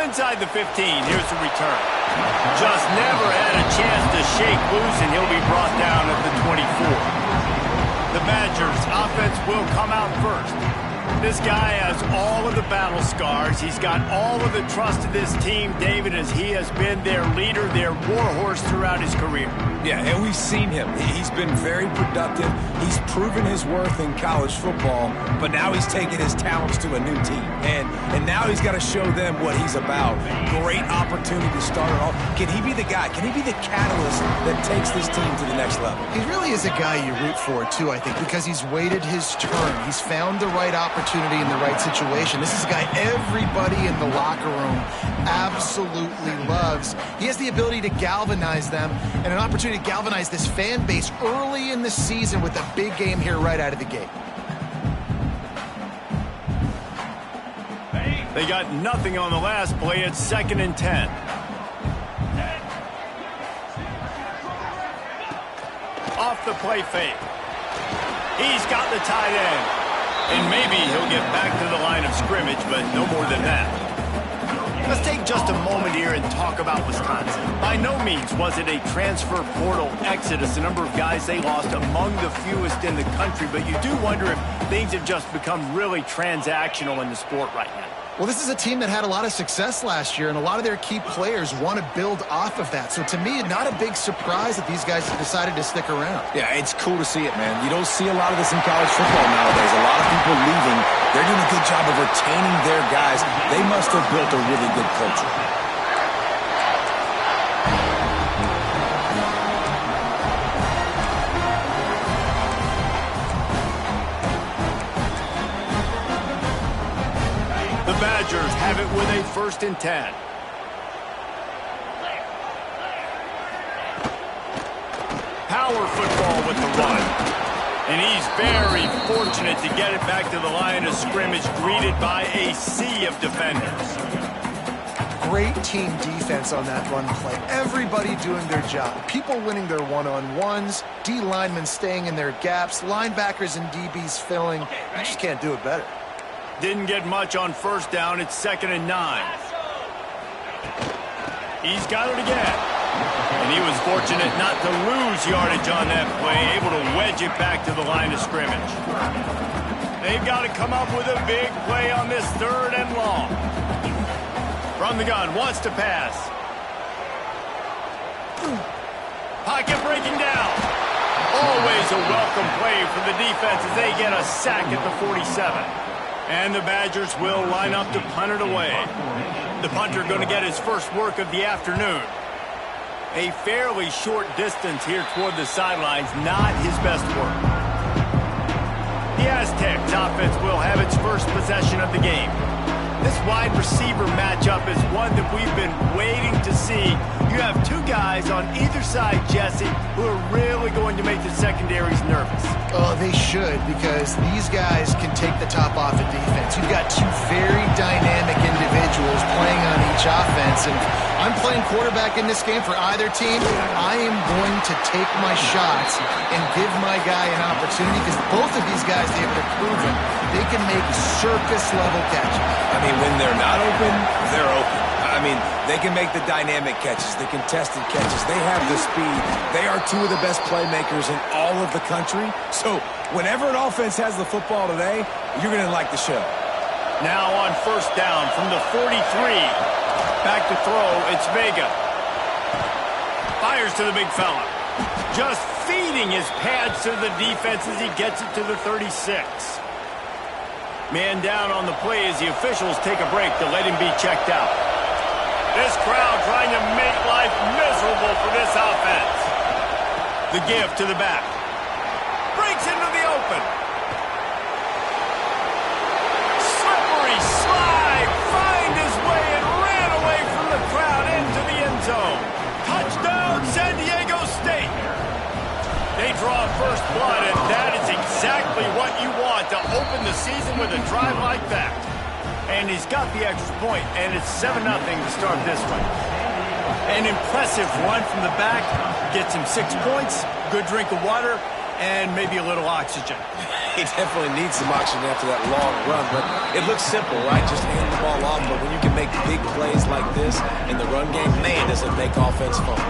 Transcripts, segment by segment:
inside the 15. Here's the return. Just never had a chance to shake loose, and he'll be brought down at the 24. The Badgers' offense will come out first. This guy has all of the battle scars. He's got all of the trust of this team, David, as he has been their leader, their warhorse throughout his career. Yeah, and we've seen him. He's been very productive. He's proven his worth in college football, but now he's taking his talents to a new team. And now he's got to show them what he's about. Great opportunity to start it off. Can he be the guy? Can he be the catalyst that takes this team to the next level? He really is a guy you root for, too, I think, because he's waited his turn. He's found the right opportunity in the right situation. This is a guy everybody in the locker room absolutely loves. He has the ability to galvanize them and an opportunity to galvanize this fan base early in the season with a big game here right out of the gate. They got nothing on the last play. It's 2nd and 10. Off the play fake. He's got the tight end. And maybe he'll get back to the line of scrimmage, but no more than that. Let's take just a moment here and talk about Wisconsin. By no means was it a transfer portal exodus, the number of guys they lost among the fewest in the country, but you do wonder if things have just become really transactional in the sport right now. Well, this is a team that had a lot of success last year, and a lot of their key players want to build off of that. So to me, not a big surprise that these guys have decided to stick around. Yeah, it's cool to see it, man. You don't see a lot of this in college football nowadays. A lot of people leaving. They're doing a good job of retaining their guys. They must have built a really good culture. The Badgers have it with a 1st and 10. Power football with the run. And he's very fortunate to get it back to the line of scrimmage, greeted by a sea of defenders. Great team defense on that run play. Everybody doing their job. People winning their one-on-ones, D linemen staying in their gaps, linebackers and DBs filling. You just can't do it better. Didn't get much on 1st down. It's 2nd and 9. He's got it again. And he was fortunate not to lose yardage on that play, able to wedge it back to the line of scrimmage. They've got to come up with a big play on this 3rd and long. From the gun, wants to pass. Pocket breaking down. Always a welcome play for the defense as they get a sack at the 47. And the Badgers will line up to punt it away. The punter going to get his first work of the afternoon. A fairly short distance here toward the sidelines, not his best work. The Aztecs offense will have its first possession of the game. This wide receiver matchup is one that we've been waiting to see. You have two guys on either side, Jesse, who are really going to make the secondaries nervous. Oh, they should, because these guys can take the top off of defense. You've got two very dynamic individuals playing on each offense, and I'm playing quarterback in this game for either team. I am going to take my shots and give my guy an opportunity, because both of these guys, they have proven they can make circus-level catches. I mean, when they're not open, they're open. I mean, they can make the dynamic catches, the contested catches. They have the speed. They are two of the best playmakers in all of the country. So whenever an offense has the football today, you're going to like the show. Now on 1st down from the 43. Back to throw, it's Vega. Fires to the big fella. Just feeding his pads to the defense as he gets it to the 36. Man down on the play as the officials take a break to let him be checked out. This crowd trying to make life miserable for this offense. The give to the back. Breaks into the open. Slippery slide. Find his way and ran away from the crowd into the end zone. Touchdown, San Diego State. They draw first blood, and that is exactly what you want to open the season with a drive like that. And he's got the extra point, and it's 7-0 to start this one. An impressive run from the back, gets him 6 points, good drink of water, and maybe a little oxygen. He definitely needs some oxygen after that long run, but it looks simple, right? Just hand the ball off, but when you can make big plays like this in the run game, man, does it make offense fun.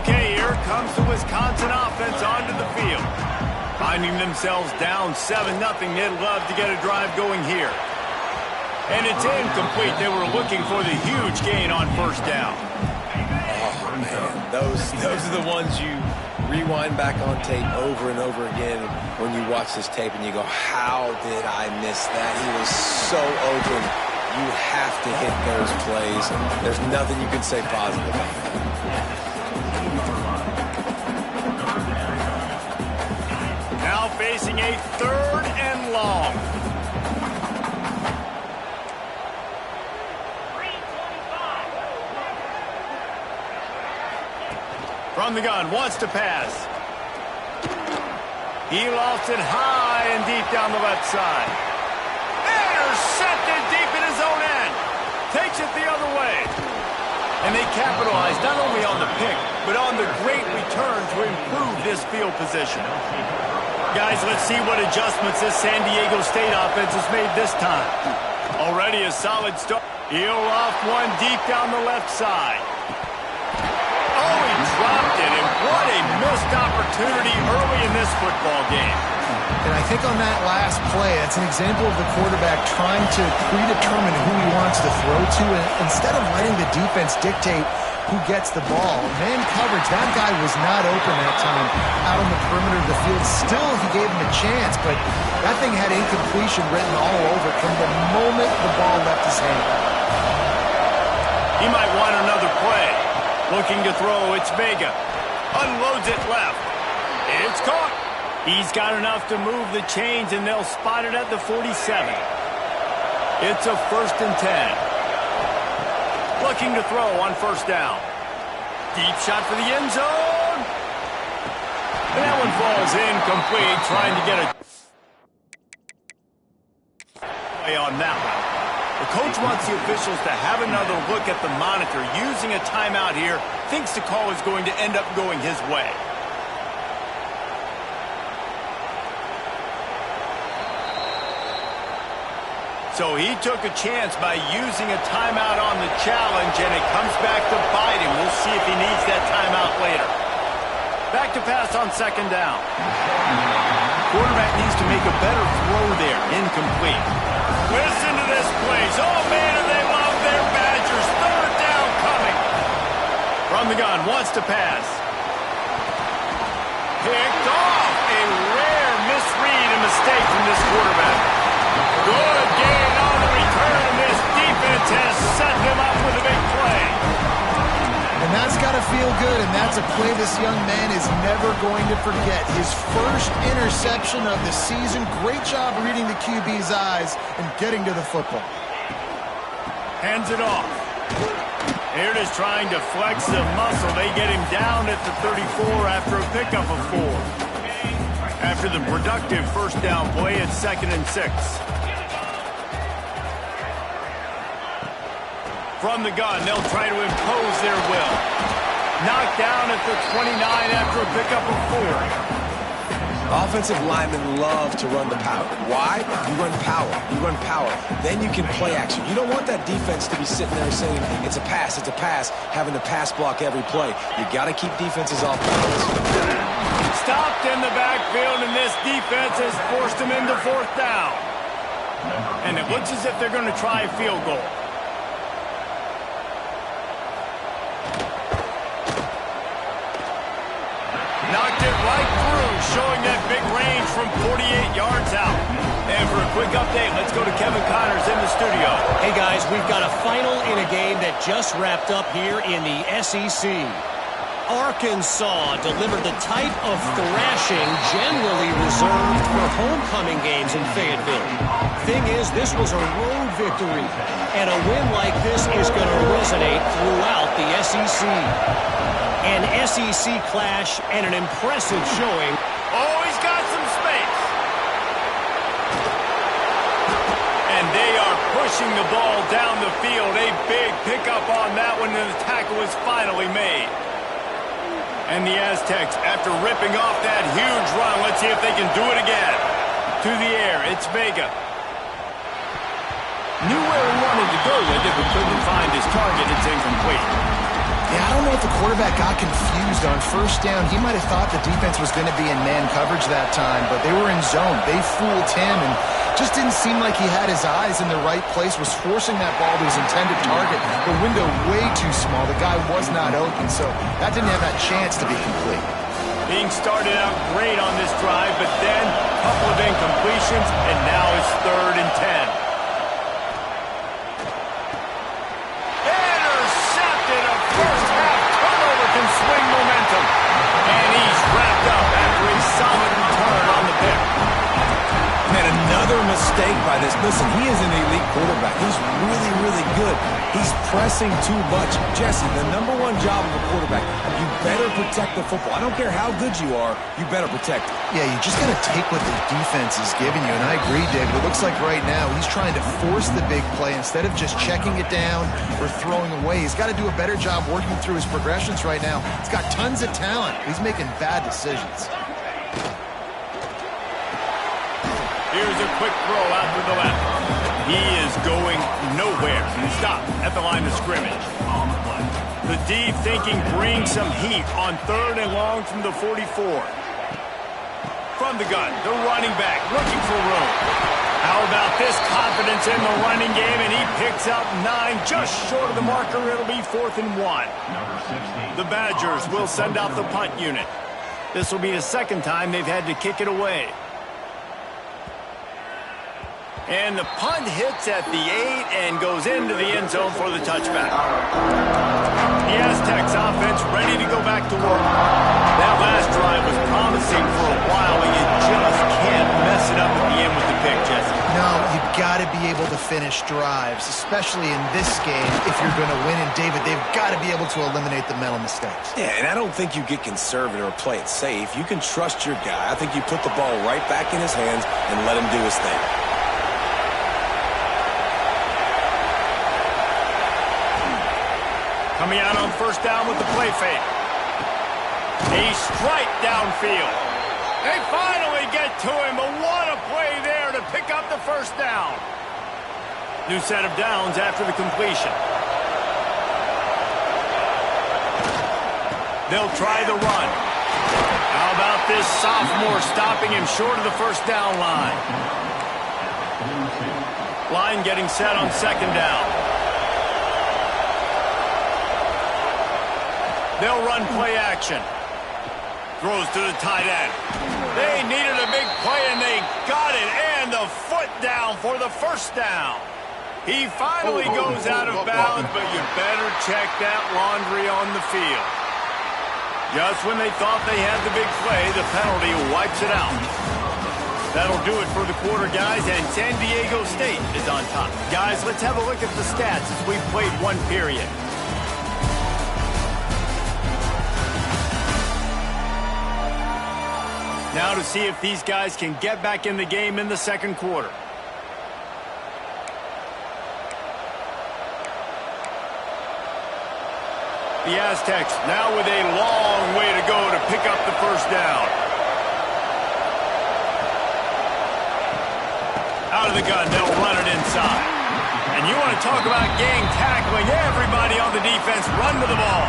Okay, here comes the Wisconsin offense onto the field. Finding themselves down 7-0, they'd love to get a drive going here. And it's incomplete. They were looking for the huge gain on first down. Oh, man, those are the ones you rewind back on tape over and over again when you watch this tape and you go, how did I miss that? He was so open. You have to hit those plays. There's nothing you can say positive about that. Now facing a 3rd and long. From the gun, wants to pass. He lost it high and deep down the left side. Intercepted deep in his own end. Takes it the other way. And they capitalize not only on the pick, but on the great return to improve this field position. Guys, let's see what adjustments this San Diego State offense has made this time. Already a solid start. He'll off one deep down the left side. Oh, he dropped it, and what a missed opportunity early in this football game. And I think on that last play, that's an example of the quarterback trying to predetermine who he wants to throw to, and instead of letting the defense dictate who gets the ball. Man coverage, that guy was not open that time out on the perimeter of the field. Still, he gave him a chance, but that thing had incompletion written all over it from the moment the ball left his hand. He might want another play. Looking to throw, it's Vega. Unloads it left. It's caught. He's got enough to move the chains, and they'll spot it at the 47. It's a 1st and 10. Looking to throw on first down. Deep shot for the end zone. And that one falls incomplete, trying to get a play on that one. The coach wants the officials to have another look at the monitor. Using a timeout here, thinks the call is going to end up going his way. So he took a chance by using a timeout on the challenge, and it comes back to bite him. We'll see if he needs that timeout later. Back to pass on 2nd down. Quarterback needs to make a better throw there. Incomplete. Listen to this place. Oh, man, and they love their Badgers. 3rd down coming. From the gun, wants to pass. Picked off. A rare misread and mistake from this quarterback. Good gain on the return, and this defense has set them up with a big play. And that's got to feel good, and that's a play this young man is never going to forget. His first interception of the season. Great job reading the QB's eyes and getting to the football. Hands it off. Here it is, trying to flex the muscle. They get him down at the 34 after a pickup of 4. After the productive first down play, it's 2nd and 6. From the gun, they'll try to impose their will. Knocked down at the 29 after a pickup of 4. Offensive linemen love to run the power. Why? You run power. You run power. Then you can play action. You don't want that defense to be sitting there saying, it's a pass, having to pass block every play. You got to keep defenses off balance. Stopped in the backfield, and this defense has forced him into 4th down. And it looks as if they're going to try a field goal. Knocked it right through, showing that big range from 48 yards out. And for a quick update, let's go to Kevin Connors in the studio. Hey, guys, we've got a final in a game that just wrapped up here in the SEC. Arkansas delivered the type of thrashing generally reserved for homecoming games in Fayetteville. Thing is, this was a road victory, and a win like this is going to resonate throughout the SEC. An SEC clash and an impressive showing. Oh, he's got some space. And they are pushing the ball down the field. A big pickup on that one, and the tackle is finally made. And the Aztecs, after ripping off that huge run, let's see if they can do it again. To the air, it's Vega. Knew where he wanted to go with it, but couldn't find his target. It's incomplete. Yeah, I don't know if the quarterback got confused on first down. He might have thought the defense was going to be in man coverage that time, but they were in zone. They fooled him and just didn't seem like he had his eyes in the right place, was forcing that ball to his intended target. The window way too small. The guy was not open, so that didn't have that chance to be complete. Being started out great on this drive, but then a couple of incompletions, and now it's 3rd and 10. Swing momentum, and he's wrapped up after a solid return on the pick. Man, another mistake by this. Listen, he is an elite quarterback. He's really, really good. He's pressing too much. Jesse, the #1 job of a quarterback, you better protect the football. I don't care how good you are, you better protect it. Yeah, you just got to take what the defense is giving you, and I agree, David. It looks like right now he's trying to force the big play instead of just checking it down or throwing away. He's got to do a better job working through his progressions right now. He's got tons of talent. He's making bad decisions. Here's a quick throw out to the left. He is going nowhere. Stop at the line of scrimmage. The D thinking brings some heat on 3rd and long from the 44. From the gun, the running back looking for room. How about this confidence in the running game, and he picks up 9 just short of the marker. It'll be 4th and 1. The Badgers will send out the punt unit. This will be the 2nd time they've had to kick it away. And the punt hits at the 8 and goes into the end zone for the touchback. The Aztecs offense ready to go back to work. That last drive was promising for a while, and you just can't mess it up at the end with the pick, Jesse. No, you've got to be able to finish drives, especially in this game if you're going to win. And, David, they've got to be able to eliminate the mental mistakes. Yeah, and I don't think you get conservative or play it safe. You can trust your guy. I think you put the ball right back in his hands and let him do his thing. Coming out on 1st down with the play fake. A strike downfield. They finally get to him, but what a play there to pick up the 1st down. New set of downs after the completion. They'll try the run. How about this sophomore stopping him short of the 1st down line? Line getting set on 2nd down. They'll run play action. Throws to the tight end. They needed a big play, and they got it. And the foot down for the 1st down. He finally goes out of bounds, but you better check that laundry on the field. Just when they thought they had the big play, the penalty wipes it out. That'll do it for the quarter, guys, and San Diego State is on top. Guys, let's have a look at the stats as we've played 1 period. Now to see if these guys can get back in the game in the 2nd quarter. The Aztecs now with a long way to go to pick up the 1st down. Out of the gun, they'll run it inside. And you want to talk about gang tackling. Everybody on the defense run to the ball.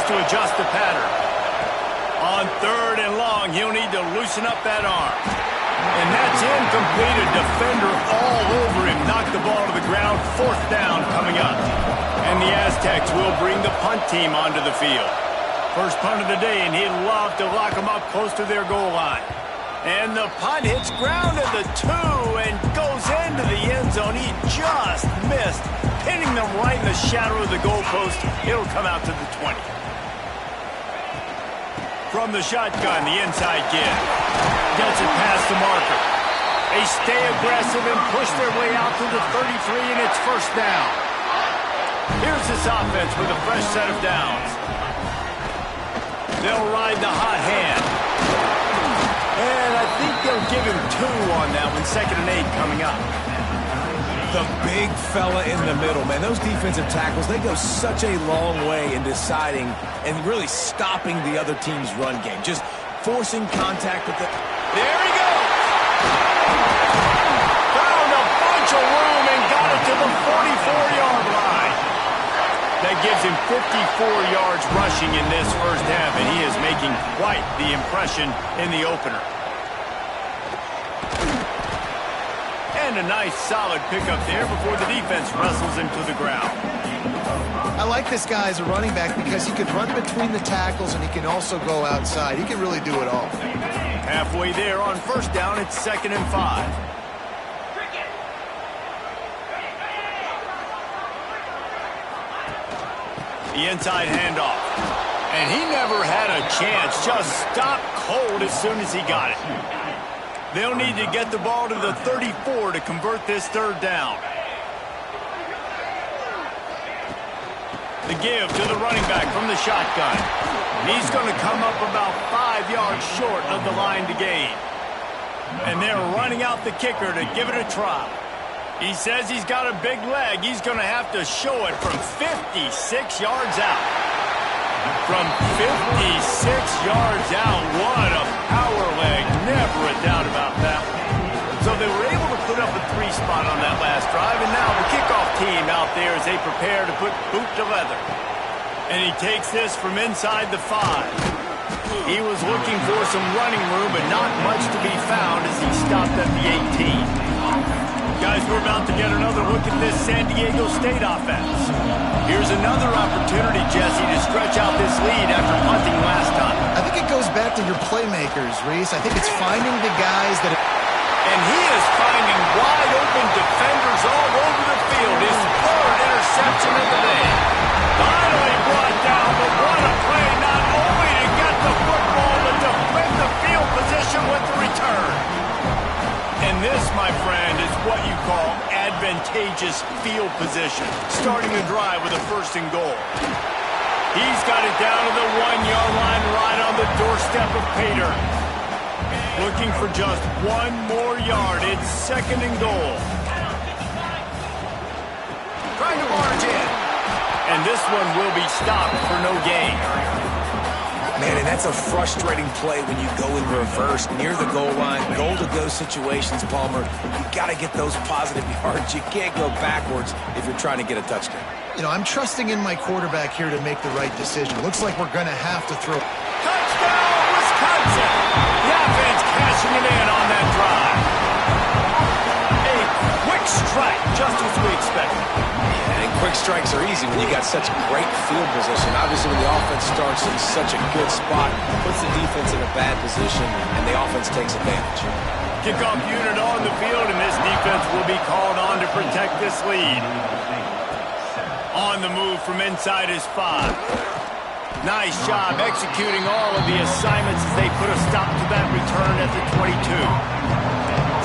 To adjust the pattern. On 3rd and long, he'll need to loosen up that arm. And that's incomplete. A defender all over him. Knocked the ball to the ground. 4th down coming up. And the Aztecs will bring the punt team onto the field. First punt of the day, and he'd love to lock them up close to their goal line. And the punt hits ground at the 2 and goes into the end zone. He just missed, pinning them right in the shadow of the goalpost. It'll come out to the 20. From the shotgun, the inside kid gets it past the marker. They stay aggressive and push their way out to the 33, and it's 1st down. Here's this offense with a fresh set of downs. They'll ride the hot hand. And I think they'll give him 2 on that one. 2nd and 8 coming up. The big fella in the middle, man. Those defensive tackles, they go such a long way in deciding and really stopping the other team's run game. Just forcing contact with the... There he goes! Found a bunch of room and got it to the 44-yard line. That gives him 54 yards rushing in this first half, and he is making quite the impression in the opener. And a nice solid pickup there before the defense wrestles him to the ground. I like this guy as a running back because he can run between the tackles and he can also go outside. He can really do it all. Halfway there on first down, it's 2nd and 5. The inside handoff. And he never had a chance. Just stopped cold as soon as he got it. They'll need to get the ball to the 34 to convert this 3rd down. The give to the running back from the shotgun. He's going to come up about 5 yards short of the line to gain. And they're running out the kicker to give it a try. He says he's got a big leg. He's going to have to show it from 56 yards out. From 56 yards out, what a power leg. Never a doubt about that one. So they were able to put up a 3 spot on that last drive, and now the kickoff team out there as they prepare to put boot to leather. And he takes this from inside the 5. He was looking for some running room, but not much to be found as he stopped at the 18. Guys, we're about to get another look at this San Diego State offense. Here's another opportunity, Jesse, to stretch out this lead after punting last time. I think it goes back to your playmakers, Reese. I think it's finding the guys that... And he is finding wide open defenders all over the field. His 3rd interception of the day. Finally brought down, but what a play, not only to get the football, but to flip the field position with the return. And this, my friend, is what you call advantageous field position. Starting the drive with a 1st and goal. He's got it down to the 1-yard line right on the doorstep of Pater. Looking for just 1 more yard. It's 2nd and goal. Trying to barge in. And this one will be stopped for no gain. Man, and that's a frustrating play when you go in reverse near the goal line, goal-to-go situations, Palmer. You got to get those positive yards. You can't go backwards if you're trying to get a touchdown. You know, I'm trusting in my quarterback here to make the right decision. Looks like we're going to have to throw. Touchdown, Wisconsin! The offense cashing it in on that drive. A quick strike, just as we expected. And quick strikes are easy when you got such great field position. Obviously, when the offense starts in such a good spot, puts the defense in a bad position, and the offense takes advantage. Kickoff unit on the field, and this defense will be called on to protect this lead. On the move from inside his 5. Nice job executing all of the assignments as they put a stop to that return at the 22.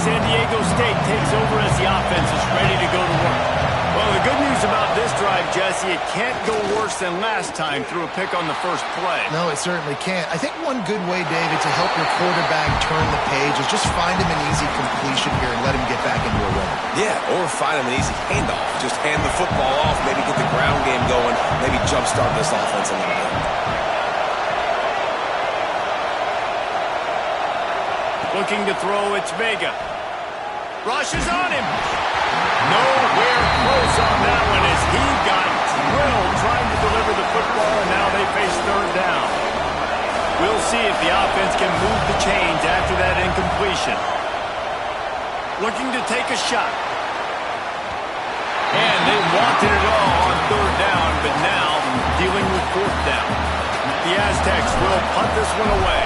San Diego State takes over as the offense is ready to go to work. Well, the good news about this drive, Jesse, it can't go worse than last time through a pick on the first play. No, it certainly can't. I think one good way, David, to help your quarterback turn the page is just find him an easy completion here and let him get back into a rhythm. Yeah, or find him an easy handoff. Just hand the football off, maybe get the ground game going, maybe jumpstart this offense a little bit. Looking to throw, it's Vega. Rushes on him. Nowhere close on that one as he got drilled trying to deliver the football, and now they face 3rd down. We'll see if the offense can move the chains after that incompletion. Looking to take a shot. And they wanted it all on 3rd down, but now dealing with 4th down. The Aztecs will punt this one away.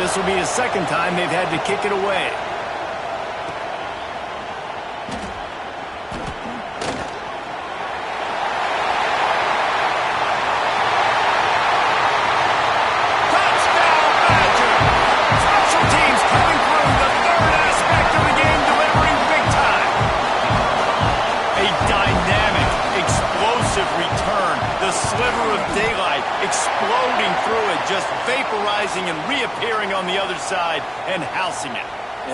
This will be the 2nd time they've had to kick it away. Sliver of daylight exploding running through it, just vaporizing and reappearing on the other side and housing it.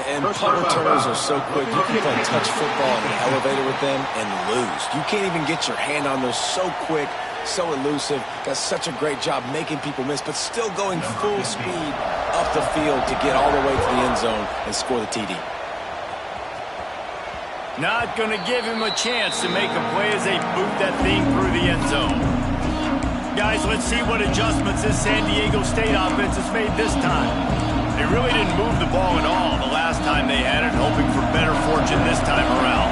And punt returners are so quick. You can play touch football in an elevator with them and lose. You can't even get your hand on those. So quick, so elusive. Does such a great job making people miss, but still going full speed up the field to get all the way to the end zone and score the TD. Not going to give him a chance to make a play as they boot that thing through the end zone. Guys, let's see what adjustments this San Diego State offense has made this time. They really didn't move the ball at all the last time they had it, hoping for better fortune this time around.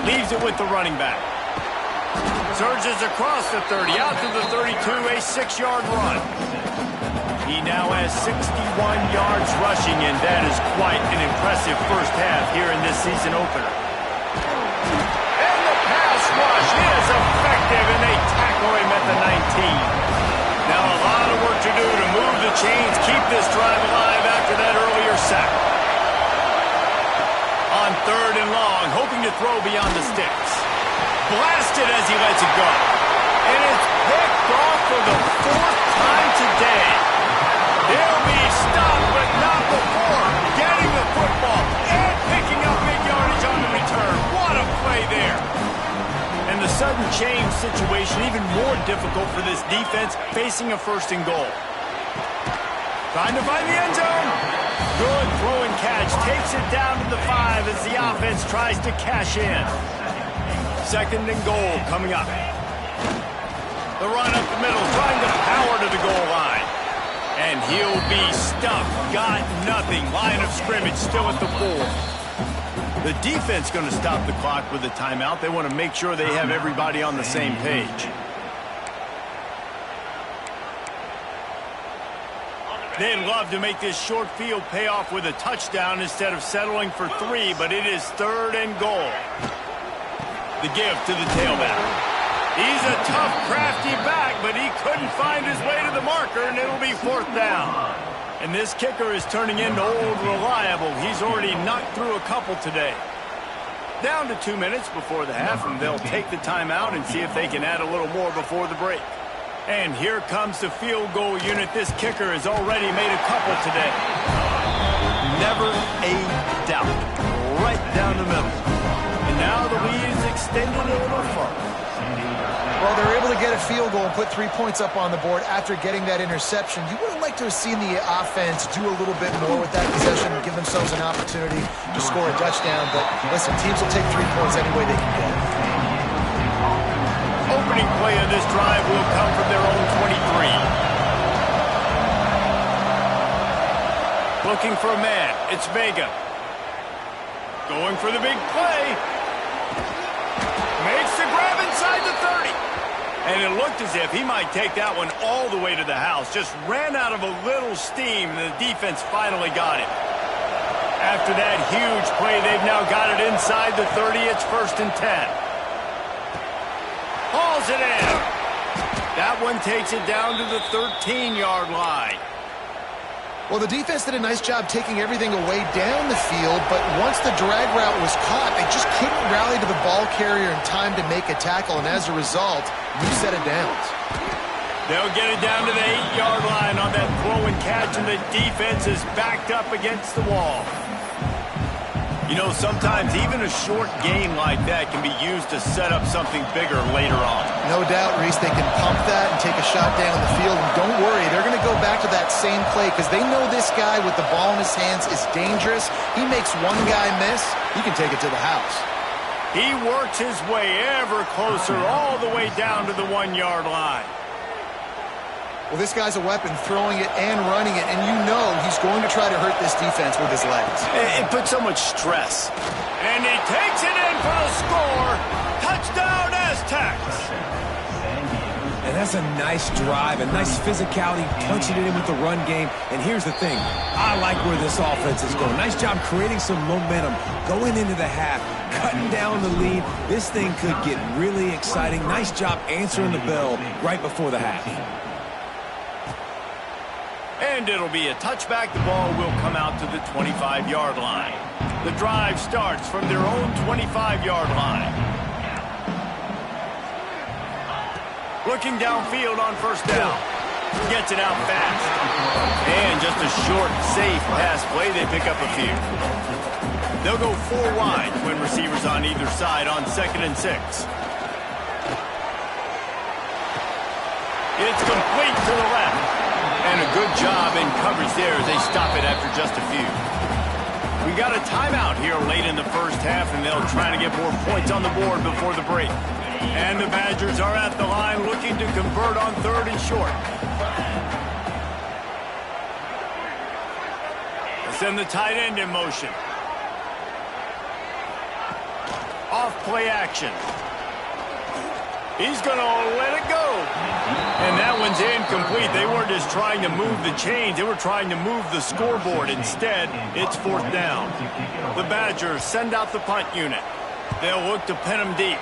Leaves it with the running back. Surges across the 30, out to the 32, a 6-yard run. He now has 61 yards rushing, and that is quite an impressive first half here in this season opener. And the pass rush is effective, and they tackle him at the 19. Now a lot of work to do to move the chains, keep this drive alive after that earlier sack. On 3rd and long, hoping to throw beyond the sticks. Blasted as he lets it go. And it's picked off for the 4th time today. He'll be stopped, but not before getting the football and picking up big yardage on the return. What a play there. And the sudden change situation even more difficult for this defense facing a 1st and goal. Trying to find the end zone. Good throw and catch. Takes it down to the 5 as the offense tries to cash in. 2nd and goal coming up. The run up the middle, trying to power to the goal line. And he'll be stuffed. Got nothing. Line of scrimmage still at the 4. The defense going to stop the clock with a timeout. They want to make sure they have everybody on the same page. They'd love to make this short field pay off with a touchdown instead of settling for 3, but it is 3rd and goal. The give to the tailback. He's a tough, crafty back, but he couldn't find his way to the marker, and it'll be 4th down. And this kicker is turning into old reliable. He's already knocked through a couple today. Down to 2 minutes before the half, and they'll take the timeout and see if they can add a little more before the break. And here comes the field goal unit. This kicker has already made a couple today. Never a doubt. Right down the middle. And now the lead is extended a little further. Well, they're able to get a field goal and put 3 points up on the board after getting that interception. You would have liked to have seen the offense do a little bit more with that possession and give themselves an opportunity to score a touchdown. But listen, teams will take 3 points any way they can get. Opening play of this drive will come from their own 23. Looking for a man. It's Vega. Going for the big play. Makes the grab inside the 30. And it looked as if he might take that one all the way to the house. Just ran out of a little steam, and the defense finally got it. After that huge play, they've now got it inside the 30. It's 1st and 10. Hauls it in. That one takes it down to the 13-yard line. Well, the defense did a nice job taking everything away down the field, but once the drag route was caught, they just couldn't rally to the ball carrier in time to make a tackle, and as a result, new set of downs. They'll get it down to the 8-yard line on that throw and catch, and the defense is backed up against the wall. You know, sometimes even a short game like that can be used to set up something bigger later on. No doubt, Reese, they can pump that and take a shot down the field. And don't worry, they're going to go back to that same play because they know this guy with the ball in his hands is dangerous. He makes one guy miss, he can take it to the house. He works his way ever closer all the way down to the 1-yard line. Well, this guy's a weapon, throwing it and running it, and you know he's going to try to hurt this defense with his legs. It puts so much stress. And he takes it in for the score. Touchdown, Aztecs. And that's a nice drive, a nice physicality, punching it in with the run game. And here's the thing, I like where this offense is going. Nice job creating some momentum, going into the half, cutting down the lead. This thing could get really exciting. Nice job answering the bell right before the half. And it'll be a touchback. The ball will come out to the 25-yard line. The drive starts from their own 25-yard line. Looking downfield on first down. Gets it out fast. And just a short, safe pass play. They pick up a few. They'll go 4 wide when receivers on either side on 2nd and 6. It's complete to the left. And a good job in coverage there as they stop it after just a few. We got a timeout here late in the first half, and they'll try to get more points on the board before the break. And the Badgers are at the line looking to convert on 3rd and short. They send the tight end in motion. Off play action. He's going to let it go. And that one's incomplete. They weren't just trying to move the chains. They were trying to move the scoreboard. Instead, it's 4th down. The Badgers send out the punt unit. They'll look to pin him deep.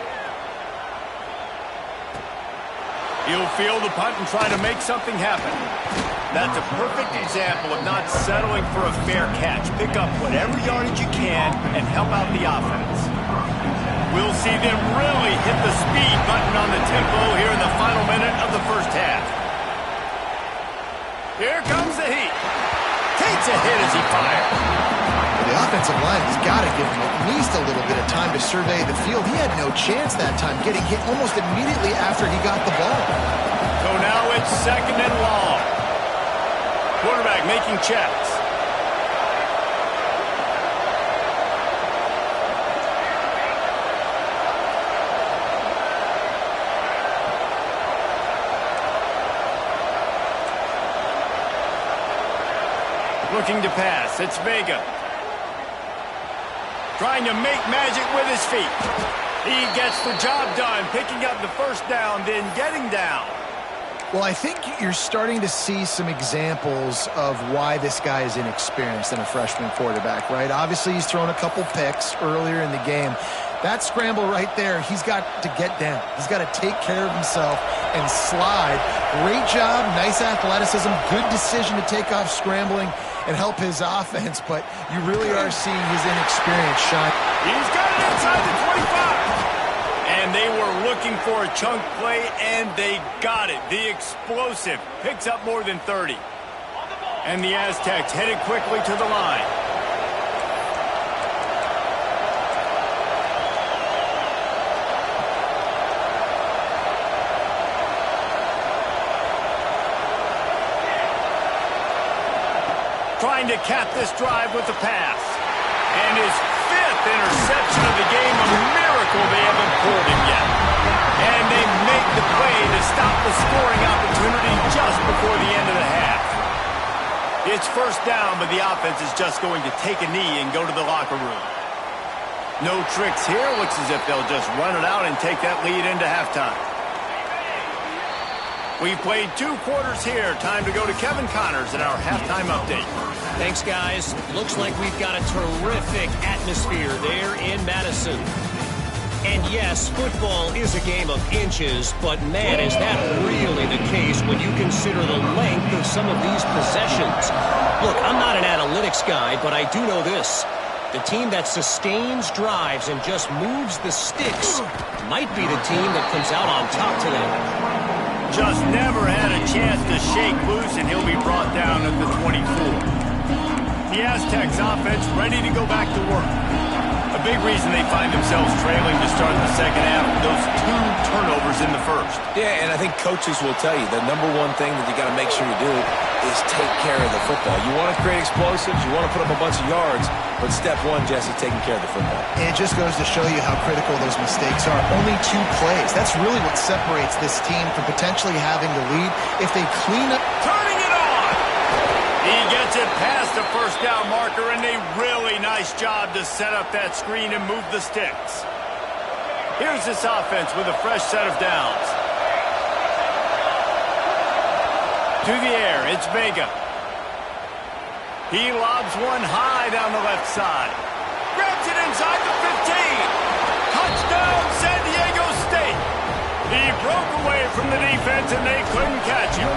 He'll field the punt and try to make something happen. That's a perfect example of not settling for a fair catch. Pick up whatever yardage you can and help out the offense. We'll see them really hit the speed button on the tempo here in the final minute of the first half. Here comes the heat. Takes a hit as he fires. The offensive line has got to give him at least a little bit of time to survey the field. He had no chance that time, getting hit almost immediately after he got the ball. So now it's 2nd and long. Quarterback making checks. Looking to pass. It's Vega. Trying to make magic with his feet. He gets the job done, picking up the first down, then getting down. Well, I think you're starting to see some examples of why this guy is inexperienced in a freshman quarterback, right? Obviously, he's thrown a couple picks earlier in the game. That scramble right there, he's got to get down. He's got to take care of himself and slide. Great job, nice athleticism, good decision to take off scrambling and help his offense, but you really are seeing his inexperience shine. He's got it inside the 25. And they were looking for a chunk play, and they got it. The explosive picks up more than 30. And the Aztecs headed quickly to the line. Trying to cap this drive with the pass. And his 5th interception of the game, a miracle they haven't pulled him yet. And they make the play to stop the scoring opportunity just before the end of the half. It's first down, but the offense is just going to take a knee and go to the locker room. No tricks here. Looks as if they'll just run it out and take that lead into halftime. We've played 2 quarters here. Time to go to Kevin Connors in our halftime update. Thanks, guys. Looks like we've got a terrific atmosphere there in Madison. And yes, football is a game of inches, but man, is that really the case when you consider the length of some of these possessions. Look, I'm not an analytics guy, but I do know this. The team that sustains drives and just moves the sticks might be the team that comes out on top today. Just never had a chance to shake loose, and he'll be brought down at the 24. The Aztecs offense ready to go back to work. A big reason they find themselves trailing to start the second half with those 2 turnovers in the first. Yeah, and I think coaches will tell you the number one thing that you got to make sure you do is take care of the football. You want to create explosives, you want to put up a bunch of yards, but step one, Jesse, taking care of the football. And it just goes to show you how critical those mistakes are. Only 2 plays. That's really what separates this team from potentially having the lead. If they clean up... Turning it on! He gets it past the first down marker, and a really nice job to set up that screen and move the sticks. Here's this offense with a fresh set of downs. To the air, it's Vega. He lobs one high down the left side. Grabs it inside the 15. Touchdown, San Diego State. He broke away from the defense, and they couldn't catch him.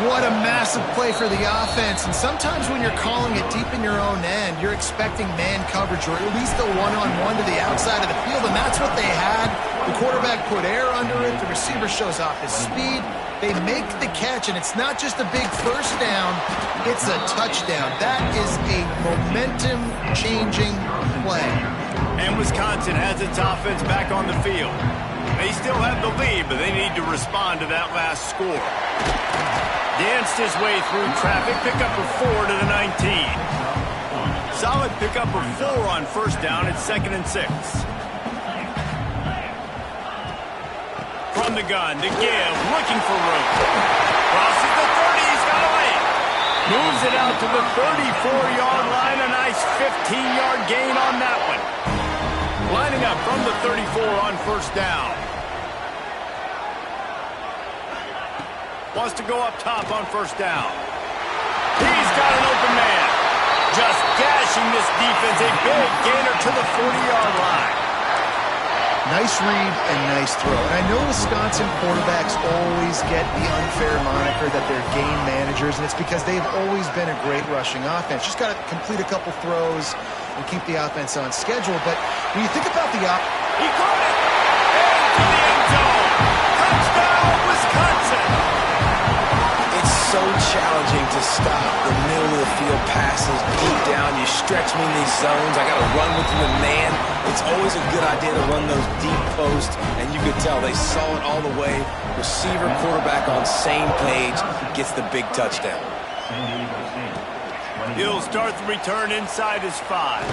What a massive play for the offense. And sometimes when you're calling it deep in your own end, you're expecting man coverage or at least a one-on-one to the outside of the field, and that's what they had The quarterback put air under it. The receiver shows off his speed. They make the catch, and it's not just a big first down. It's a touchdown. That is a momentum-changing play. And Wisconsin has its offense back on the field. They still have the lead, but they need to respond to that last score. Danced his way through traffic, pickup of 4 to the 19. Solid pickup of 4 on first down. It's 2nd and 6. From the gun to give, looking for room. Crosses the 30, he's got a lane. Moves it out to the 34-yard line, a nice 15-yard gain on that one. Lining up from the 34 on first down. Wants to go up top on first down. He's got an open man. Just gashing this defense, a big gainer to the 40-yard line. Nice read and nice throw. And I know Wisconsin quarterbacks always get the unfair moniker that they're game managers, and it's because they've always been a great rushing offense. Just got to complete a couple throws and keep the offense on schedule. But when you think about the he caught it! Into the end zone! Touchdown, Wisconsin! It's so challenging to stop the middle of the field passes deep down. You stretch me in these zones. I got to run with you in man. It's always a good idea to run those deep posts, and you could tell they saw it all the way. Receiver, quarterback on same page, gets the big touchdown. He'll start the return inside his 5.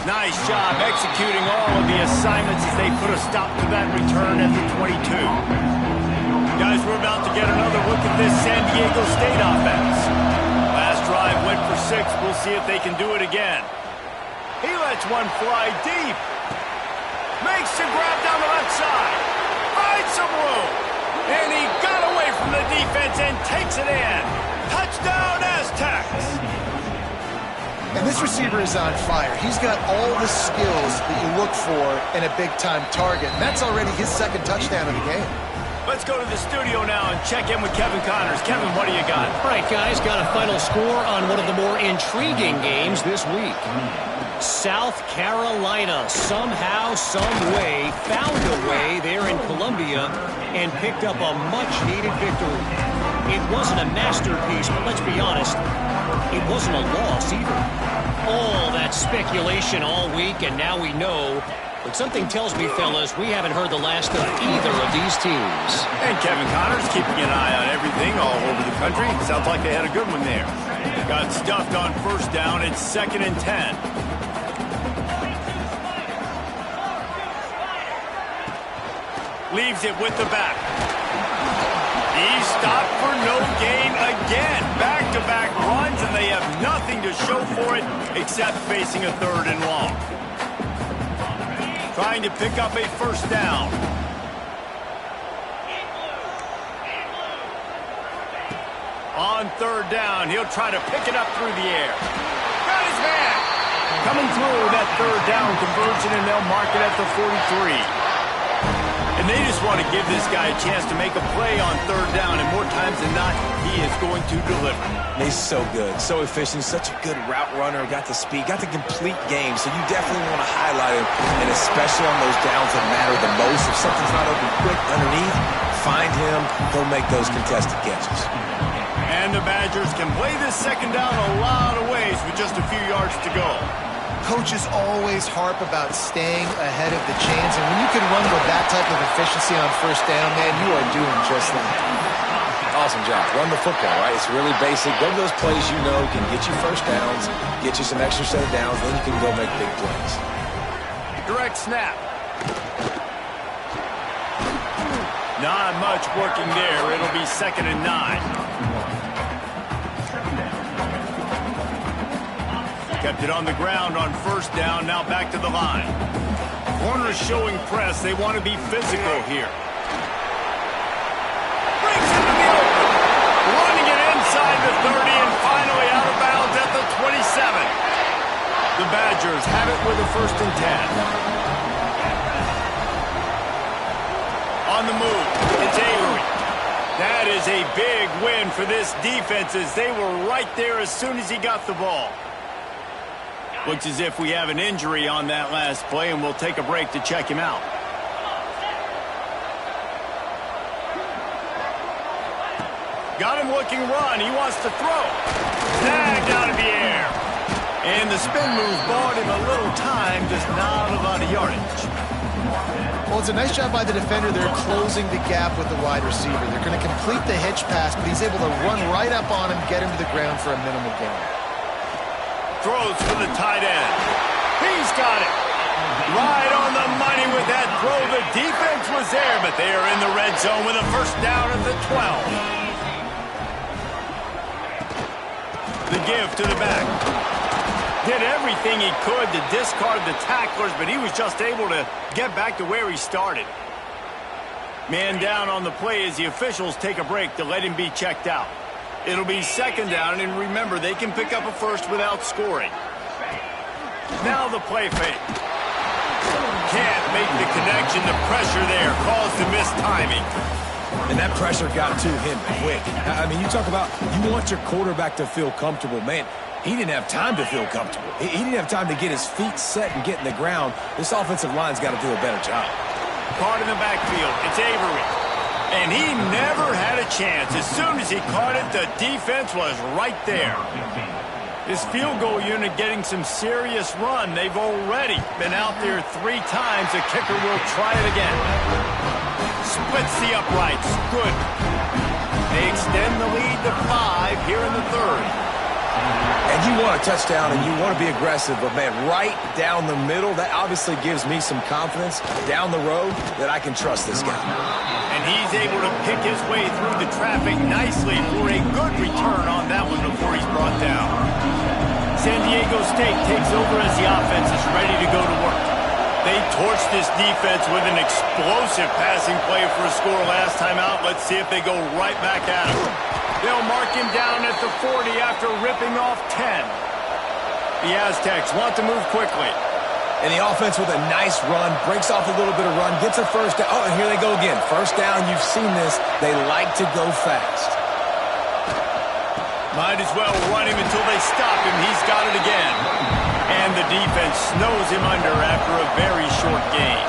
Nice job executing all of the assignments as they put a stop to that return at the 22. Guys, we're about to get another look at this San Diego State offense. Last drive went for 6. We'll see if they can do it again. He lets one fly deep. Makes the grab down the left side. Finds some room. And he got away from the defense and takes it in. Touchdown, Aztecs. And this receiver is on fire. He's got all the skills that you look for in a big-time target. And that's already his 2nd touchdown of the game. Let's go to the studio now and check in with Kevin Connors. Kevin, what do you got? All right, guys, got a final score on one of the more intriguing games this week. South Carolina somehow, some way, found a way there in Columbia and picked up a much-needed victory. It wasn't a masterpiece, but let's be honest, it wasn't a loss either. All that speculation all week, and now we know. But something tells me, fellas, we haven't heard the last of either of these teams. And Kevin Connors keeping an eye on everything all over the country. Sounds like they had a good one there. Got stuffed on first down. It's 2nd and 10. Leaves it with the back. He's stopped for no gain again. Back-to-back runs, and they have nothing to show for it except facing a 3rd and long. Trying to pick up a first down. On 3rd down, he'll try to pick it up through the air. Got his man. Coming through that 3rd down conversion, and they'll mark it at the 43. And they just want to give this guy a chance to make a play on 3rd down, and more times than not, he is going to deliver. He's so good, so efficient, such a good route runner, got the speed, got the complete game, so you definitely want to highlight him, and especially on those downs that matter the most. If something's not open quick underneath, find him, he'll make those contested catches. And the Badgers can play this 2nd down a lot of ways with just a few yards to go. Coaches always harp about staying ahead of the chains, and when you can run with that type of efficiency on first down, man, you are doing just that. Awesome job. Run the football, right? It's really basic. Go to those plays you know can get you first downs, get you some extra set of downs, then you can go make big plays. Direct snap. Not much working there. It'll be 2nd and 9. Kept it on the ground on first down, now back to the line. Corners showing press. They want to be physical here. Brings it to the open. Running it inside the 30 and finally out of bounds at the 27. The Badgers have it with a 1st and 10. On the move, it's Avery. That is a big win for this defense as they were right there as soon as he got the ball. Looks as if we have an injury on that last play, and we'll take a break to check him out. Got him looking run. He wants to throw. Snagged out of the air. And the spin move bought him a little time, just not a lot of yardage. Well, it's a nice job by the defender. They're closing the gap with the wide receiver. They're going to complete the hitch pass, but he's able to run right up on him, get him to the ground for a minimal gain. Throws for the tight end. He's got it. Right on the money with that throw. The defense was there, but they are in the red zone with a first down at the 12. The give to the back. Did everything he could to discard the tacklers, but he was just able to get back to where he started. Man down on the play as the officials take a break to let him be checked out. It'll be second down, and remember, they can pick up a first without scoring. Now the play fake. Can't make the connection. The pressure there caused the missed timing. And that pressure got to him quick. I mean, you talk about you want your quarterback to feel comfortable. Man, he didn't have time to feel comfortable. He didn't have time to get his feet set and get in the ground. This offensive line's got to do a better job. Caught in the backfield. It's Avery. And he never had a chance. As soon as he caught it, the defense was right there. This field goal unit getting some serious run. They've already been out there 3 times. The kicker will try it again. Splits the uprights. Good. They extend the lead to 5 here in the third. And you want a touchdown and you want to be aggressive, but, man, right down the middle, that obviously gives me some confidence down the road that I can trust this guy. And he's able to pick his way through the traffic nicely for a good return on that one before he's brought down. San Diego State takes over as the offense is ready to go to work. They torched this defense with an explosive passing play for a score last time out. Let's see if they go right back at him. They'll mark him down at the 40 after ripping off 10. The Aztecs want to move quickly. And the offense with a nice run, breaks off a little bit of run, gets a first down. Oh, and here they go again. First down, you've seen this. They like to go fast. Might as well run him until they stop him. He's got it again. And the defense snows him under after a very short gain.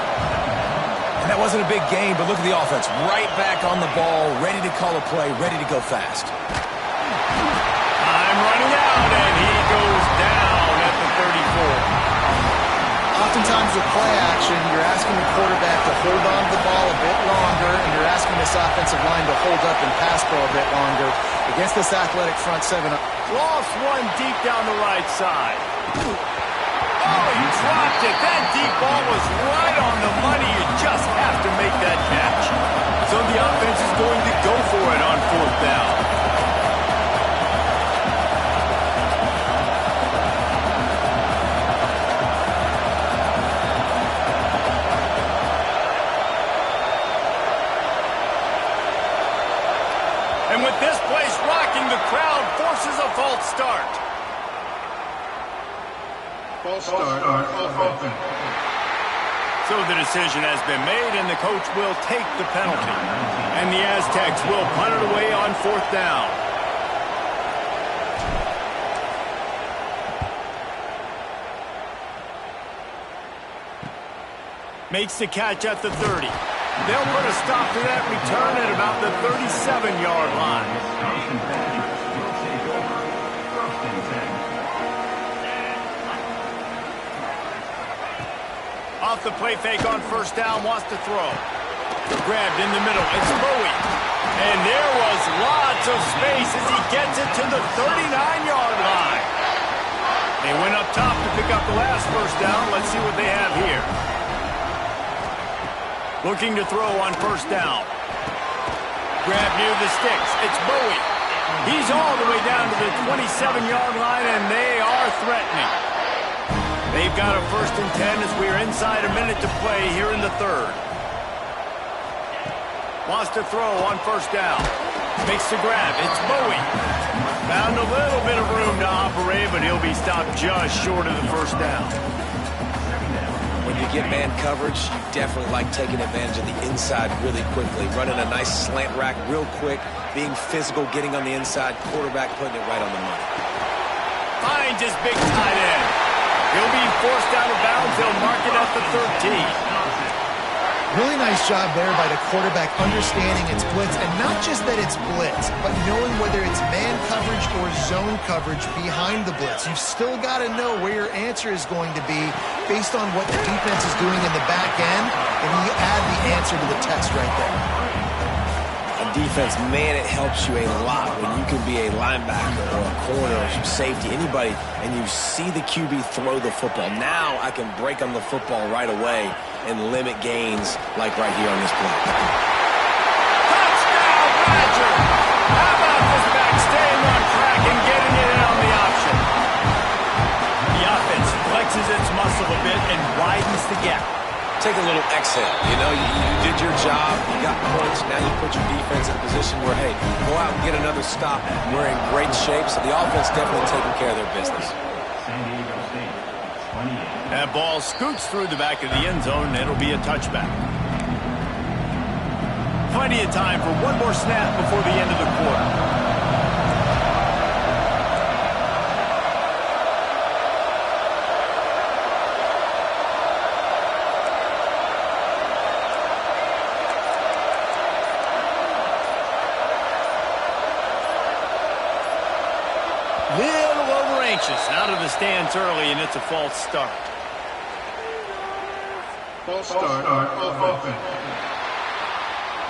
And that wasn't a big gain, but look at the offense. Right back on the ball, ready to call a play, ready to go fast. I'm running out, and he goes down at the 34. Oftentimes with play action, you're asking the quarterback to hold on to the ball a bit longer, and you're asking this offensive line to hold up and pass pro a bit longer against this athletic front seven. Lost one deep down the right side. Oh, he dropped it. That deep ball was right on the money. You just have to make that catch. So the offense is going to go for it on 4th down. And with this place rocking, the crowd forces a false start. False start on offense. So the decision has been made, and the coach will take the penalty. And the Aztecs will punt it away on 4th down. Makes the catch at the 30. They'll put a stop to that return at about the 37-yard line. Off the play fake on 1st down, wants to throw. Grabbed in the middle, it's Bowie. And there was lots of space as he gets it to the 39-yard line. They went up top to pick up the last 1st down. Let's see what they have here. Looking to throw on 1st down. Grab near the sticks. It's Bowie. He's all the way down to the 27-yard line, and they are threatening. They've got a 1st and 10 as we're inside a minute to play here in the 3rd. Wants to throw on 1st down. Makes the grab. It's Bowie. Found a little bit of room to operate, but he'll be stopped just short of the 1st down. When you get man coverage, you definitely like taking advantage of the inside really quickly. Running a nice slant rack real quick, being physical, getting on the inside, quarterback putting it right on the money. Finds his big tight end. He'll be forced out of bounds. They'll mark it at the 13. Really nice job there by the quarterback understanding it's blitz, and not just that it's blitz, but knowing whether it's man coverage or zone coverage behind the blitz. You've still got to know where your answer is going to be based on what the defense is doing in the back end, and you add the answer to the test right there. On defense, man, it helps you a lot when you can be a linebacker or a corner or safety, anybody, and you see the QB throw the football. Now I can break on the football right away and limit gains like right here on this play. Touchdown, Badger! How about this back staying on track and getting it in on the option? The offense flexes its muscle a bit and widens the gap. Take a little exhale. You know, you did your job. You got points. Now you put your defense in a position where, hey, go out and get another stop. We're in great shape, so the offense definitely taking care of their business. That ball scoots through the back of the end zone, and it'll be a touchback. Plenty of time for one more snap before the end of the quarter. Little over anxious, out of the stands early, and it's a false start. False start off offense.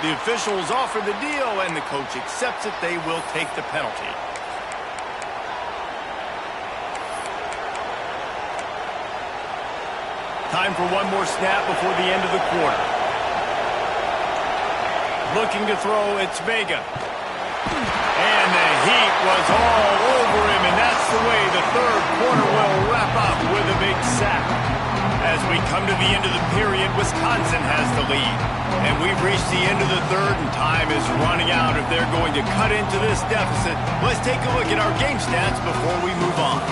The officials offer the deal, and the coach accepts it. They will take the penalty. Time for one more snap before the end of the quarter. Looking to throw, it's Vega. And the heat was all over him, and that's the way the third quarter will wrap up with a big sack. As we come to the end of the period, Wisconsin has the lead. And we've reached the end of the third, and time is running out if they're going to cut into this deficit. Let's take a look at our game stats before we move on.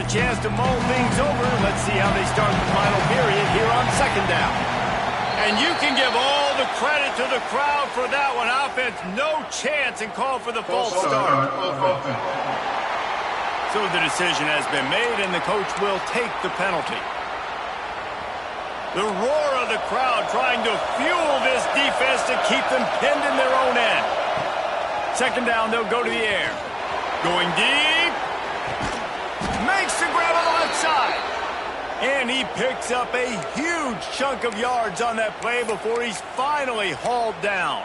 Chance to mull things over. Let's see how they start the final period here on second down. And you can give all the credit to the crowd for that one. Offense, no chance, and call for the false start. So the decision has been made, and the coach will take the penalty. The roar of the crowd trying to fuel this defense to keep them pinned in their own end. Second down, they'll go to the air. Going deep. Makes the grab on the left side. And he picks up a huge chunk of yards on that play before he's finally hauled down.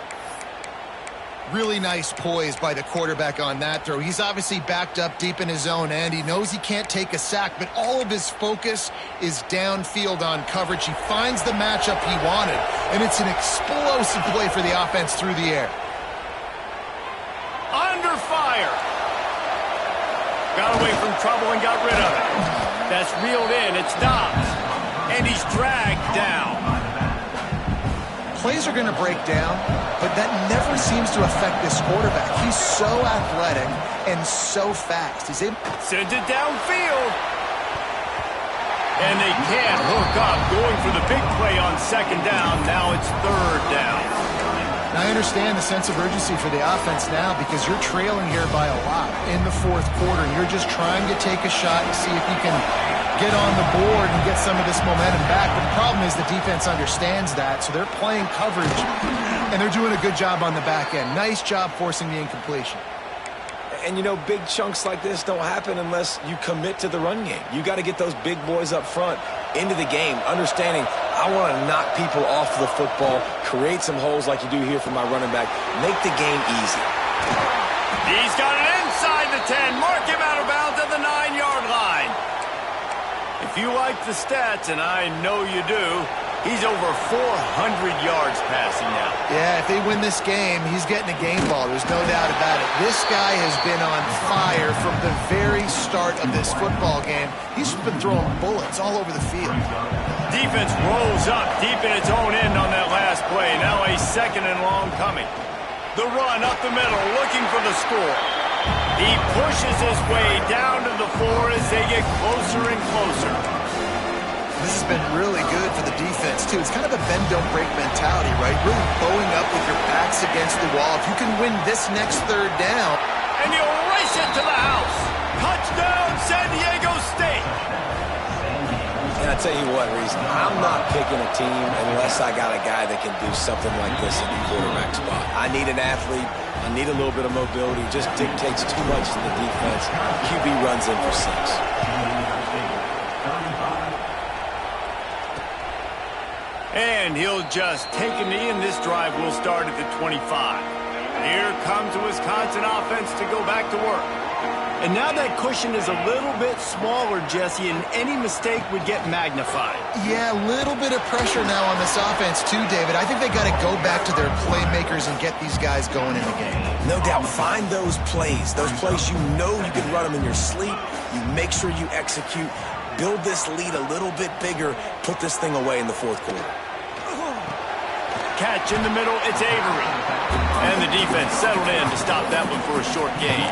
Really nice poise by the quarterback on that throw. He's obviously backed up deep in his own end. He knows he can't take a sack, but all of his focus is downfield on coverage. He finds the matchup he wanted, and it's an explosive play for the offense through the air. Under fire. Got away from trouble and got rid of it. That's reeled in. It's Dobbs. And he's dragged down. Plays are going to break down, but that never seems to affect this quarterback. He's so athletic and so fast. He's able to send it downfield. And they can't hook up. Going for the big play on second down. Now it's third down. Now, I understand the sense of urgency for the offense now because you're trailing here by a lot in the fourth quarter, and you're just trying to take a shot and see if you can get on the board and get some of this momentum back. But the problem is the defense understands that, so they're playing coverage, and they're doing a good job on the back end. Nice job forcing the incompletion. And, you know, big chunks like this don't happen unless you commit to the run game. You got to get those big boys up front into the game, understanding I want to knock people off the football, create some holes like you do here for my running back, make the game easy. He's got it inside the 10. Mark him out of bounds at the 9-yard line. If you like the stats, and I know you do, he's over 400 yards passing now. Yeah, if they win this game, he's getting a game ball. There's no doubt about it. This guy has been on fire from the very start of this football game. He's been throwing bullets all over the field. Defense rolls up deep in its own end on that last play. Now a second and long coming. The run up the middle, looking for the score. He pushes his way down to the floor as they get closer and closer. This has been really good for the defense, too. It's kind of a bend-don't-break mentality, right? Really bowing up with your backs against the wall. If you can win this next third down. And you'll race it to the house. Touchdown, San Diego State. And I tell you what, Reese, I'm not picking a team unless I got a guy that can do something like this in the quarterback spot. I need an athlete. I need a little bit of mobility. It just dictates too much to the defense. QB runs in for 6. And he'll just take a knee, and this drive will start at the 25. Here comes the Wisconsin offense to go back to work. And now that cushion is a little bit smaller, Jesse, and any mistake would get magnified. Yeah, a little bit of pressure now on this offense too, David. I think they got to go back to their playmakers and get these guys going in the game. No doubt. Find those plays you know you can run them in your sleep. You make sure you execute. Build this lead a little bit bigger. Put this thing away in the fourth quarter. Catch in the middle, it's Avery. And the defense settled in to stop that one for a short gain.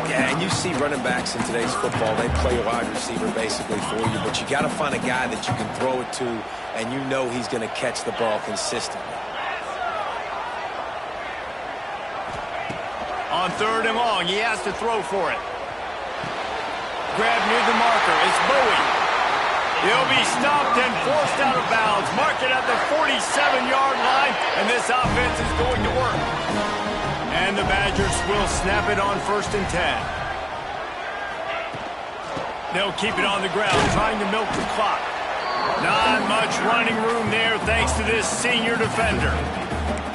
Yeah, and you see running backs in today's football, they play a wide receiver basically for you, but you got to find a guy that you can throw it to, and you know he's going to catch the ball consistently. On 3rd and long, he has to throw for it. Grab near the marker, it's Bowie. He'll be stopped and forced out of bounds. Mark it at the 47-yard line, and this offense is going to work. And the Badgers will snap it on 1st and 10. They'll keep it on the ground, trying to milk the clock. Not much running room there thanks to this senior defender.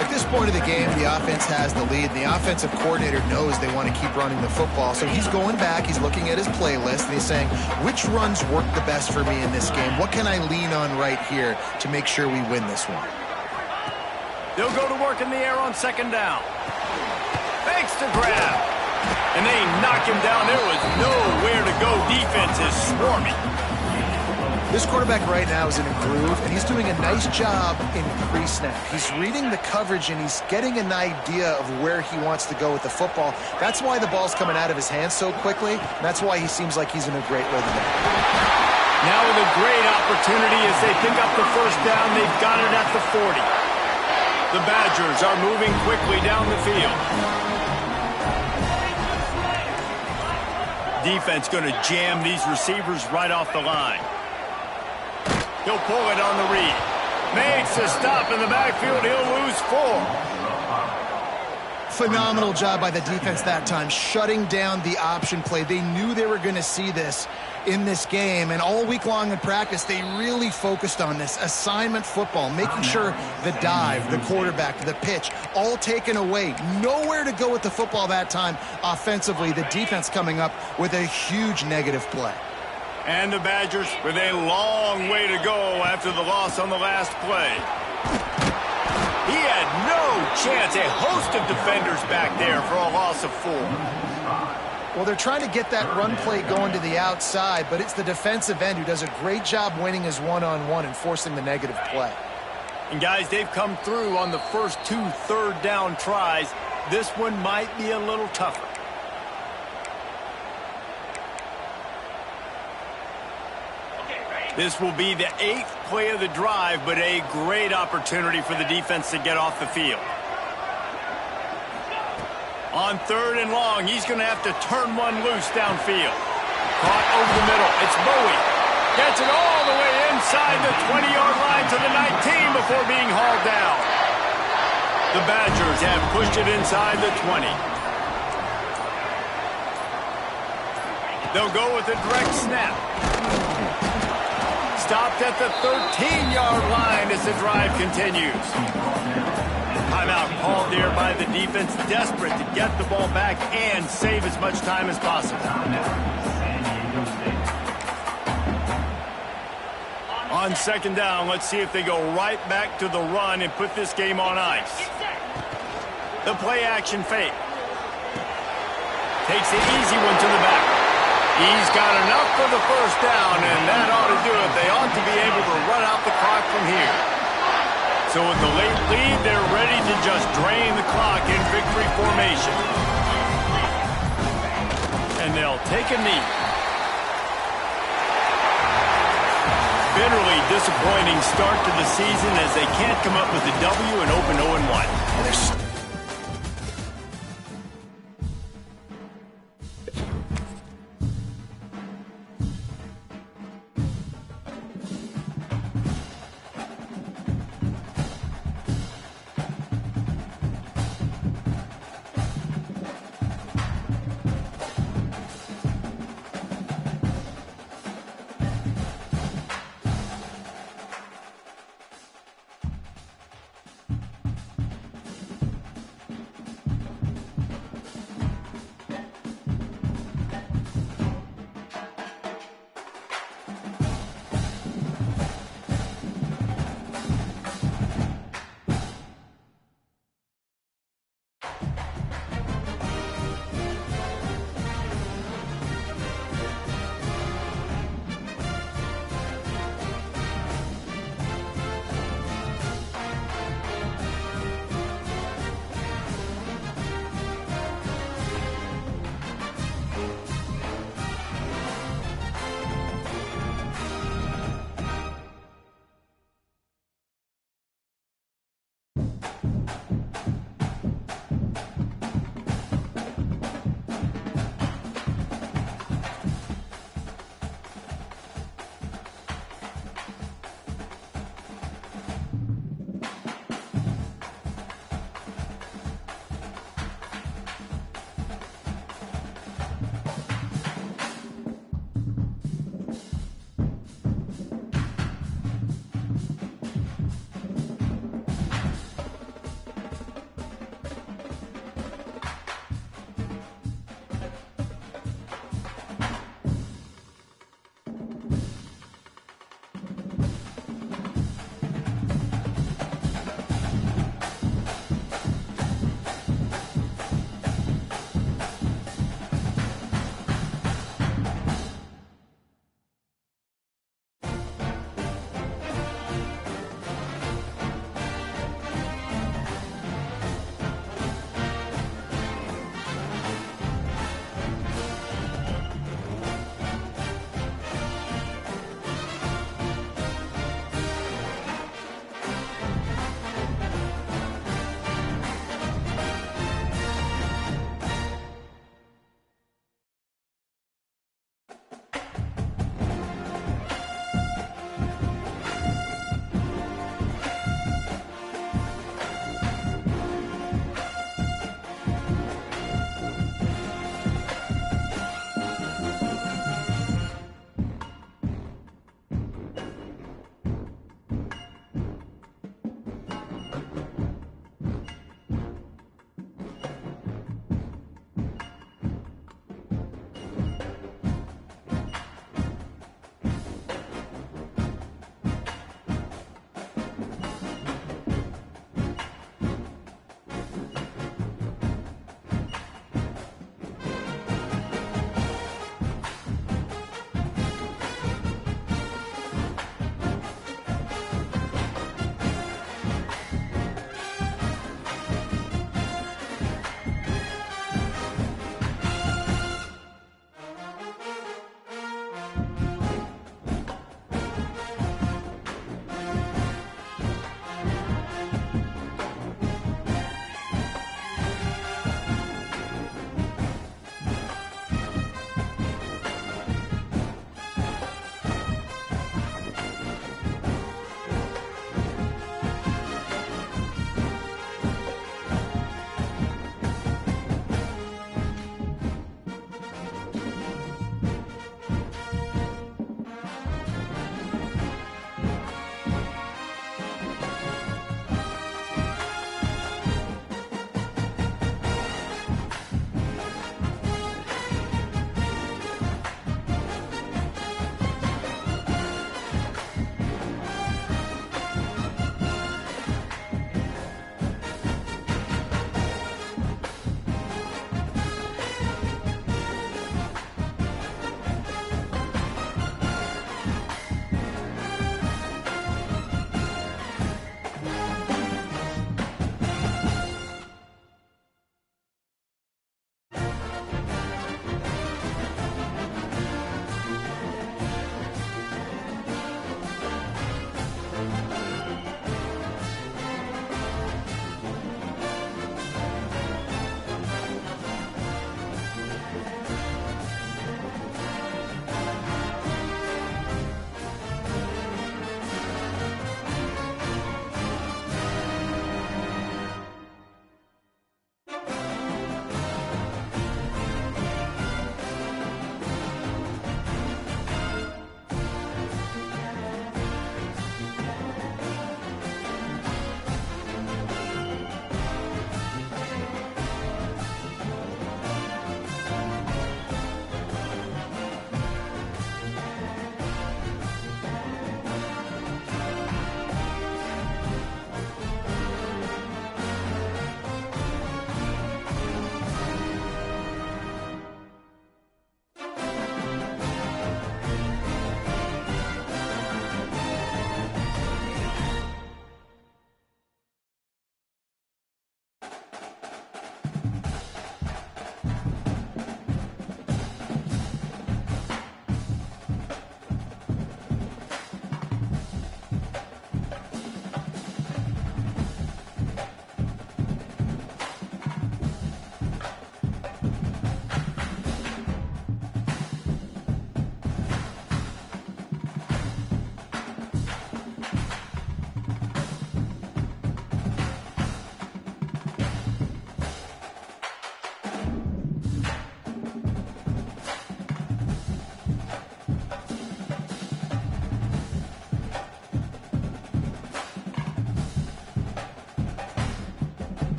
At this point of the game, the offense has the lead. The offensive coordinator knows they want to keep running the football, so he's going back, he's looking at his playlist, and he's saying, which runs work the best for me in this game? What can I lean on right here to make sure we win this one? They'll go to work in the air on 2nd down. Fakes to grab. And they knock him down. There was nowhere to go. Defense is swarming. This quarterback right now is in a groove, and he's doing a nice job in pre-snap. He's reading the coverage, and he's getting an idea of where he wants to go with the football. That's why the ball's coming out of his hands so quickly, and that's why he seems like he's in a great rhythm. Now with a great opportunity as they pick up the 1st down, they've got it at the 40. The Badgers are moving quickly down the field. Defense going to jam these receivers right off the line. He'll pull it on the read. Makes a stop in the backfield. He'll lose 4. Phenomenal job by the defense that time, shutting down the option play. They knew they were going to see this in this game, and all week long in practice, they really focused on this assignment football, making sure the dive, the quarterback, the pitch, all taken away. Nowhere to go with the football that time offensively. The defense coming up with a huge negative play. And the Badgers with a long way to go after the loss on the last play. He had no chance. A host of defenders back there for a loss of 4. Well, they're trying to get that run play going to the outside, but it's the defensive end who does a great job winning his one-on-one and forcing the negative play. And guys, they've come through on the first 2 3rd down tries. This one might be a little tougher. This will be the 8th play of the drive, but a great opportunity for the defense to get off the field. On 3rd and long, he's going to have to turn one loose downfield. Caught over the middle. It's Bowie. Gets it all the way inside the 20-yard line to the 19 before being hauled down. The Badgers have pushed it inside the 20. They'll go with a direct snap. Stopped at the 13-yard line as the drive continues. Timeout called there by the defense, desperate to get the ball back and save as much time as possible. On 2nd down, let's see if they go right back to the run and put this game on ice. The play-action fake. Takes the easy one to the back. He's got enough for the 1st down, and that ought to do it. They ought to be able to run out the clock from here. So with the late lead, they're ready to just drain the clock in victory formation. they'll take a knee. Bitterly disappointing start to the season as they can't come up with a W and open 0-1.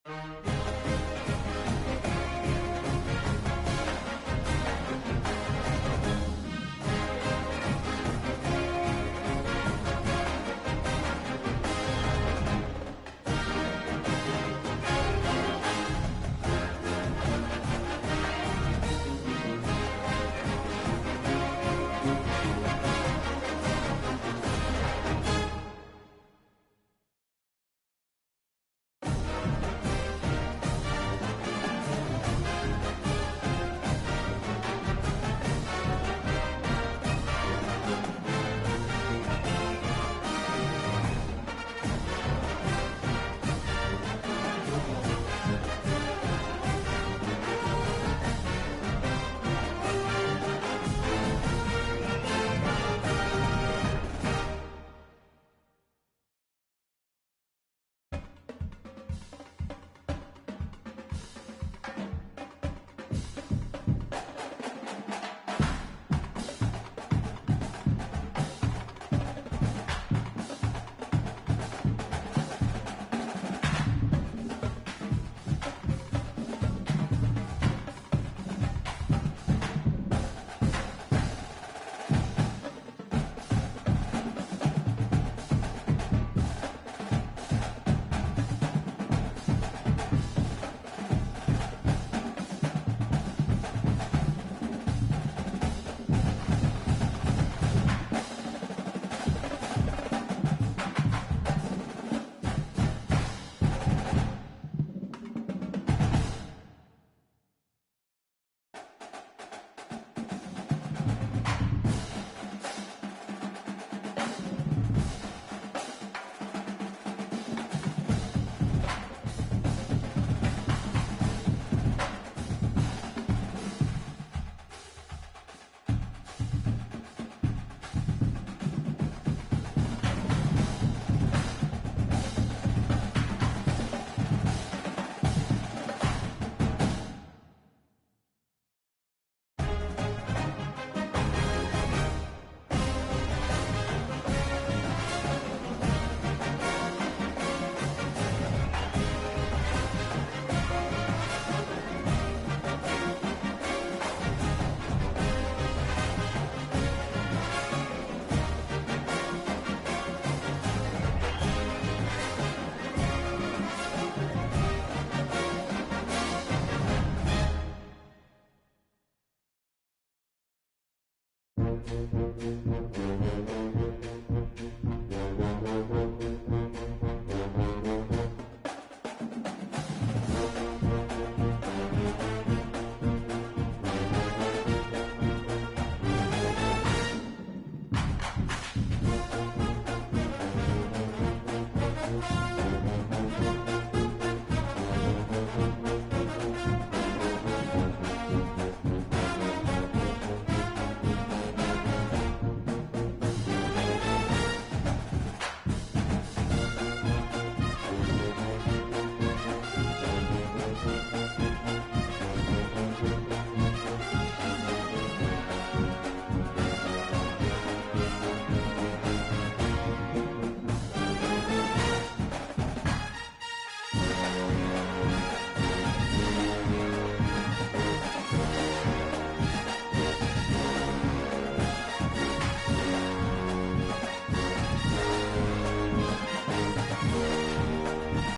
it.